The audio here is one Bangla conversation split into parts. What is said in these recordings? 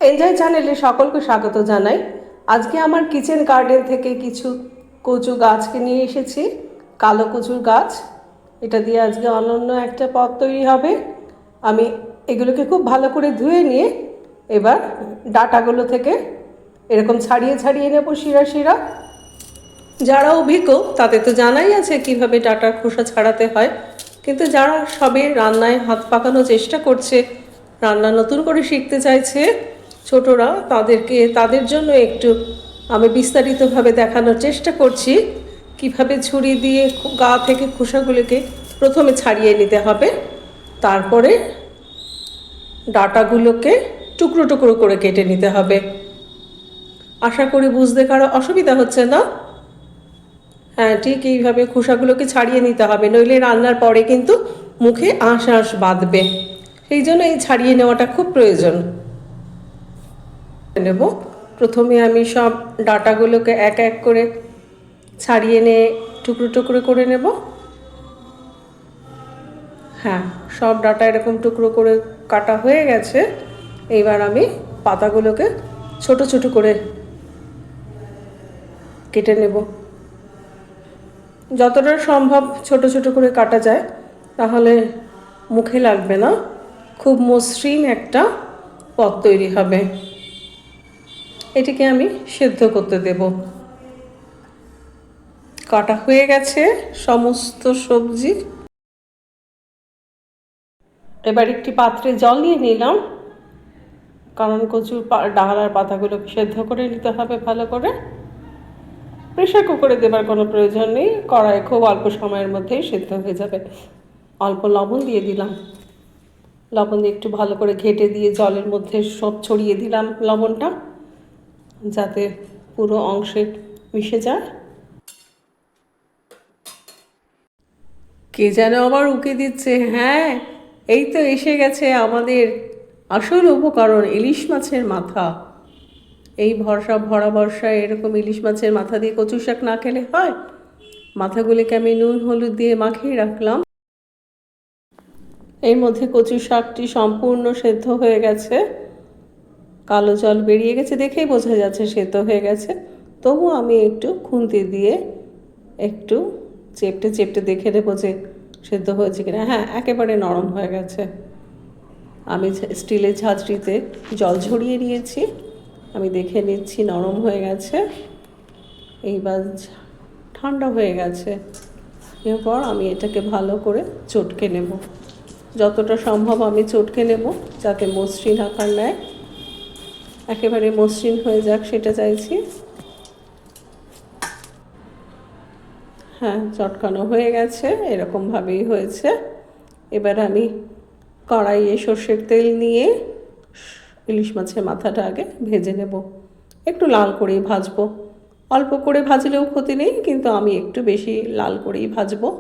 এনজয় চ্যানেলে সকলকে স্বাগত জানাই। আজকে আমার কিচেন গার্ডেন থেকে কিছু কচু গাছকে নিয়ে এসেছি, কালো কচুর গাছ। এটা দিয়ে আজকে অনন্য একটা পদ তৈরি হবে। আমি এগুলোকে খুব ভালো করে ধুয়ে নিয়ে এবার ডাঁটাগুলো থেকে এরকম ছাড়িয়ে ছাড়িয়ে নেব শিরা শিরা। যারা অভিজ্ঞ তাদের তো জানাই আছে কিভাবে ডাঁটার খোসা ছাড়াতে হয়, কিন্তু যারা সবে রান্নায় হাত পাকানোর চেষ্টা করছে, রান্না নতুন করে শিখতে চাইছে ছোটরা, তাদের জন্য একটু আমি বিস্তারিতভাবে দেখানোর চেষ্টা করছি কিভাবে ছুরি দিয়ে গা থেকে খোসাগুলোকে প্রথমে ছাড়িয়ে নিতে হবে, তারপরে ডাঁটাগুলোকে টুকরো টুকরো করে কেটে নিতে হবে। আশা করি বুঝতে কারো অসুবিধা হচ্ছে না। হ্যাঁ, ঠিক এইভাবে খোসাগুলোকে ছাড়িয়ে নিতে হবে, নইলে রান্নার পরে কিন্তু মুখে আঁশ আঁশ বাঁধবে। সেই জন্য এই ছাড়িয়ে নেওয়াটা খুব প্রয়োজন। নেব প্রথমে আমি সব ডাঁটাগুলোকে এক এক করে ছাড়িয়ে নিয়ে টুকরো টুকরো করে নেব। হ্যাঁ, সব ডাঁটা এরকম টুকরো করে কাটা হয়ে গেছে। এইবার আমি পাতাগুলোকে ছোট ছোট করে কেটে নেব। যতটা সম্ভব ছোট ছোট করে কাটা যায়, তাহলে মুখে লাগবে না, খুব মসৃণ একটা পদ তৈরি হবে। এটিকে আমি সেদ্ধ করতে দেব। কাটা হয়ে গেছে সমস্ত সবজি। এবার একটি পাত্রে জল নিয়ে নিলাম, কারণ কচুর ডালার পাতাগুলোকে সেদ্ধ করে নিতে হবে ভালো করে। প্রেশার কুকারে দেবার কোনো প্রয়োজন নেই, কড়াইয়ে খুব অল্প সময়ের মধ্যেই সেদ্ধ হয়ে যাবে। অল্প লবণ দিয়ে দিলাম, লবণ দিয়ে একটু ভালো করে ঘেঁটে দিয়ে জলের মধ্যে সব ছড়িয়ে দিলাম লবণটা, যাতে পুরো অংশে মিশে যায়। কে যেন আবার উকি দিচ্ছে। হ্যাঁ, এই তো এসে গেছে আমাদের আসল উপকরণ, ইলিশ মাছের মাথা। এই ভরা বর্ষায় এরকম ইলিশ মাছের মাথা দিয়ে কচু শাক না খেলে হয়? মাথাগুলিকে আমি নুন হলুদ দিয়ে মাখিয়ে রাখলাম। এর মধ্যে কচু শাকটি সম্পূর্ণ সেদ্ধ হয়ে গেছে, কালো জল বেরিয়ে গেছে, দেখেই বোঝা যাচ্ছে সেদ্ধ হয়ে গেছে। তবু আমি একটু খুন্তি দিয়ে একটু চেপটে চেপটে দেখে নেবো যে সেদ্ধ হয়েছে কিনা। হ্যাঁ, একেবারে নরম হয়ে গেছে। আমি স্টিলের ঝাঁঝরিতে জল ঝরিয়ে নিয়েছি, আমি দেখে নিচ্ছি নরম হয়ে গেছে। এইবার ঠান্ডা হয়ে গেছে। এরপর আমি এটাকে ভালো করে চটকে নেব, যতটা সম্ভব আমি চটকে নেব যাতে মসৃণ আকার নেয়। একেবারে মসৃণ হয়ে যাক সেটা চাইছি। হ্যাঁ, চটকানো হয়ে গেছে, এরকমভাবেই হয়েছে। এবার আমি কড়াইয়ে সর্ষের তেল নিয়ে ইলিশ মাছের মাথাটা আগে ভেজে নেব। একটু লাল করেই ভাজবো, অল্প করে ভাজলেও ক্ষতি নেই, কিন্তু আমি একটু বেশি লাল করেই ভাজবো।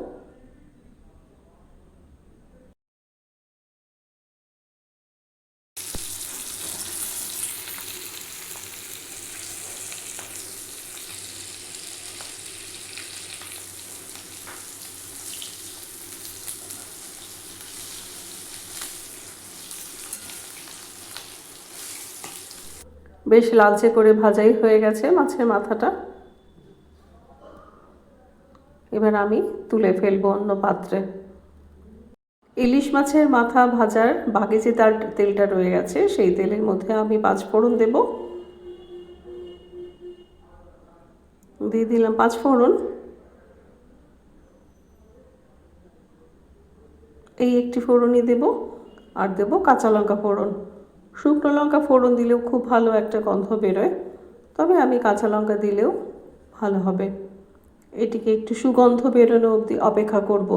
বেশ লালচে করে ভাজাই হয়ে গেছে মাছের মাথাটা। এবার আমি তুলে ফেলবো অন্য পাত্রে। ইলিশ মাছের মাথা ভাজার বাকি যে তার তেলটা রয়ে গেছে, সেই তেলের মধ্যে আমি পাঁচফোড়ন দেব। দিয়ে দিলাম পাঁচফোড়ন। এই একটি ফোড়নই দেব, আর দেব কাঁচা লঙ্কা ফোড়ন। শুকনো লঙ্কা ফোড়ন দিলেও খুব ভালো একটা গন্ধ বেরোয়, তবে আমি কাঁচা লঙ্কা দিলেও ভালো হবে। এটিকে একটু সুগন্ধ বেরোনো অবধি অপেক্ষা করব।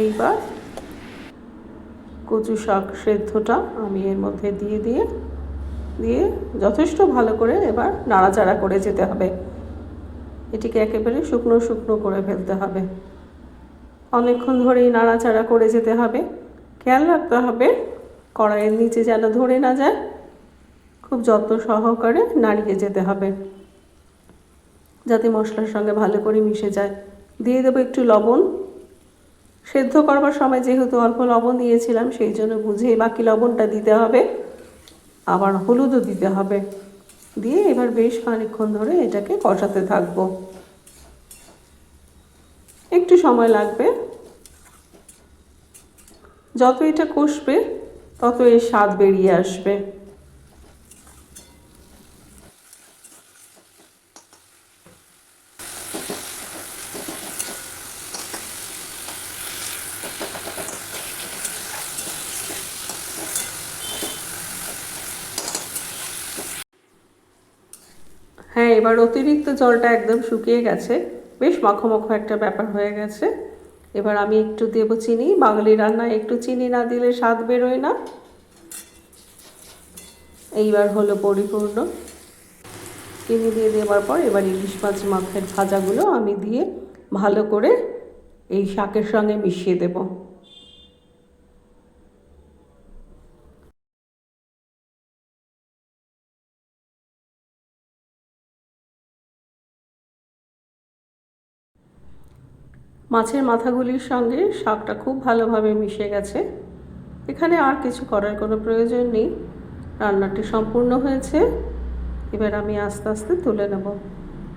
এইবার কচু শাক সেদ্ধটা আমি এর মধ্যে দিয়ে যথেষ্ট ভালো করে এবার নাড়াচাড়া করে যেতে হবে। এটিকে একেবারে শুকনো শুকনো করে ফেলতে হবে, অনেকক্ষণ ধরেই নাড়াচাড়া করে যেতে হবে। খেয়াল রাখতে হবে কড়াইয়ের নিচে যেন ধরে না যায়, খুব যত্ন সহকারে নাড়িয়ে যেতে হবে। যাতে মশলার সঙ্গে ভালো করে মিশে যায়। দিয়ে দেবো একটু লবণ। সেদ্ধ করবার সময় যেহেতু অল্প লবণ দিয়েছিলাম, সেই জন্য বুঝেই বাকি লবণটা দিতে হবে। আবার হলুদও দিতে হবে। দিয়ে এবার বেশ খানিকক্ষণ ধরে এটাকে কষাতে থাকবো। একটু সময় লাগবে। যত এটা কষবে তত এর স্বাদ বেরিয়ে আসবে। হ্যাঁ, এবার অতিরিক্ত জলটা একদম শুকিয়ে গেছে, বেশ মাখো মাখো একটা ব্যাপার হয়ে গেছে। এবার আমি একটু দেবো চিনি। বাঙালি রান্নায় একটু চিনি না দিলে স্বাদ বেরোয় না। এইবার হলো পরিপূর্ণ। চিনি দিয়ে দেওয়ার পর এবার ইলিশ মাছ মাছের ভাজাগুলো আমি দিয়ে ভালো করে এই শাকের সঙ্গে মিশিয়ে দেব। মাছের মাথাগুলির সঙ্গে শাকটা খুব ভালোভাবে মিশে গেছে। এখানে আর কিছু করার কোনো প্রয়োজন নেই। রান্নাটি সম্পূর্ণ হয়েছে। এবার আমি আস্তে আস্তে তুলে নেব।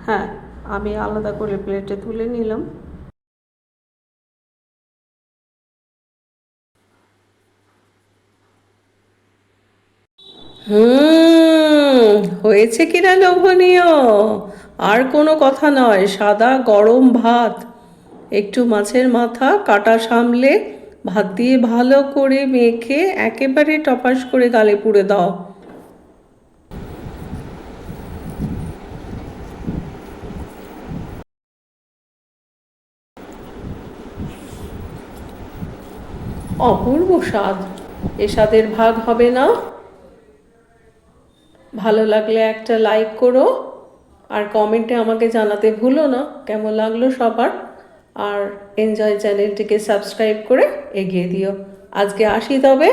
হ্যাঁ, আমি আলাদা করে প্লেটে তুলে নিলাম। হয়েছে কিনা লোভনীয়! আর কোনো কথা নয়, সাদা গরম ভাত, একটু মাছের মাথা কাটা সামলে ভাত দিয়ে ভালো করে মেখে একেবারে টপাস করে গালে পুড়ে দাও। অপূর্ব স্বাদ। এ স্বাদের ভাগ হবে না। ভালো লাগলে একটা লাইক করো, আর কমেন্টে আমাকে জানাতে ভুলো না কেমন লাগলো সবার। আর এনজয় চ্যানেলটিকে সাবস্ক্রাইব করে এগিয়ে দিও। আজকে আসি তবে।